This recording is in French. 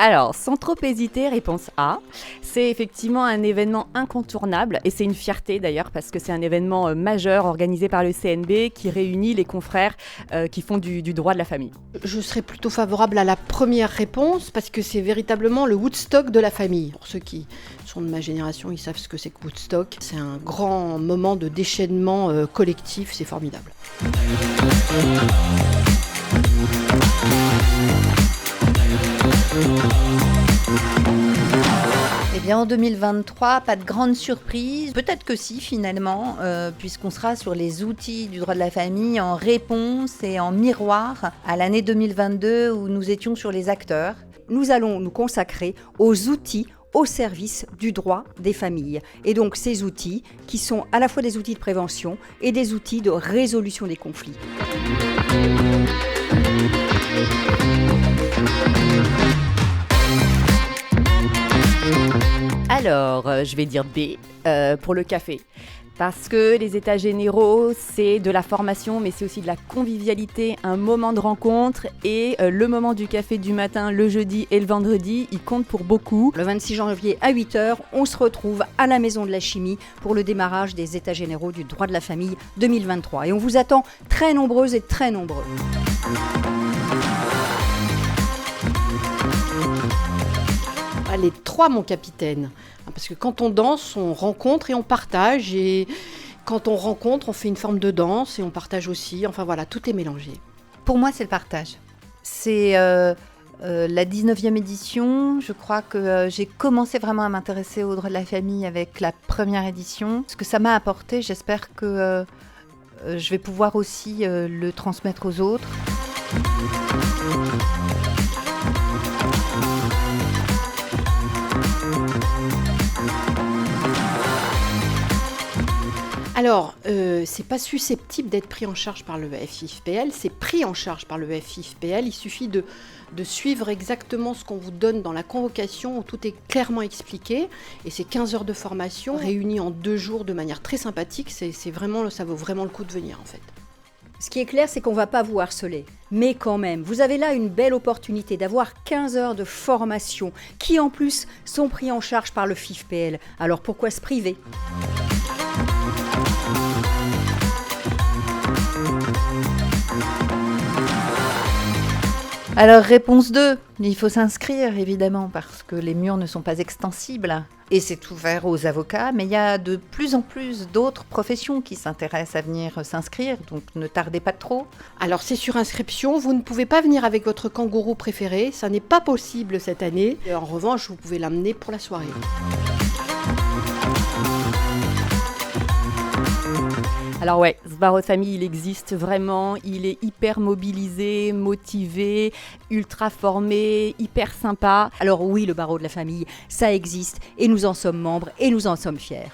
Alors, sans trop hésiter, réponse A. C'est effectivement un événement incontournable et c'est une fierté d'ailleurs parce que c'est un événement majeur organisé par le CNB qui réunit les confrères qui font du droit de la famille. Je serais plutôt favorable à la première réponse parce que c'est véritablement le Woodstock de la famille. Pour ceux qui sont de ma génération, ils savent ce que c'est que Woodstock. C'est un grand moment de déchaînement collectif, c'est formidable. Eh bien, en 2023, pas de grande surprise. Peut-être que si, finalement, puisqu'on sera sur les outils du droit de la famille en réponse et en miroir à l'année 2022 où nous étions sur les acteurs. Nous allons nous consacrer aux outils au service du droit des familles. Et donc ces outils qui sont à la fois des outils de prévention et des outils de résolution des conflits. Alors, je vais dire B pour le café. Parce que les états généraux, c'est de la formation, mais c'est aussi de la convivialité, un moment de rencontre. Et le moment du café du matin, le jeudi et le vendredi, il compte pour beaucoup. Le 26 janvier à 8h, on se retrouve à la Maison de la Chimie pour le démarrage des états généraux du droit de la famille 2023. Et on vous attend très nombreuses et très nombreux. Les trois, mon capitaine. Parce que quand on danse, on rencontre et on partage. Et quand on rencontre, on fait une forme de danse et on partage aussi. Enfin voilà, tout est mélangé. Pour moi, c'est le partage. C'est la 19e édition. Je crois que j'ai commencé vraiment à m'intéresser au droit de la famille avec la première édition. Ce que ça m'a apporté, j'espère que je vais pouvoir aussi le transmettre aux autres. Alors, c'est pas susceptible d'être pris en charge par le FIFPL, c'est pris en charge par le FIFPL. Il suffit de suivre exactement ce qu'on vous donne dans la convocation où tout est clairement expliqué. Et c'est 15 heures de formation réunies en 2 jours de manière très sympathique. Ça vaut vraiment le coup de venir en fait. Ce qui est clair, c'est qu'on ne va pas vous harceler. Mais quand même, vous avez là une belle opportunité d'avoir 15 heures de formation qui en plus sont pris en charge par le FIFPL. Alors pourquoi se priver ? Alors, réponse 2, il faut s'inscrire évidemment parce que les murs ne sont pas extensibles et c'est ouvert aux avocats, mais il y a de plus en plus d'autres professions qui s'intéressent à venir s'inscrire, donc ne tardez pas trop. Alors c'est sur inscription, vous ne pouvez pas venir avec votre kangourou préféré, ça n'est pas possible cette année. En revanche, vous pouvez l'amener pour la soirée. Alors ouais, ce barreau de famille, il existe vraiment, il est hyper mobilisé, motivé, ultra formé, hyper sympa. Alors oui, le barreau de la famille, ça existe et nous en sommes membres et nous en sommes fiers.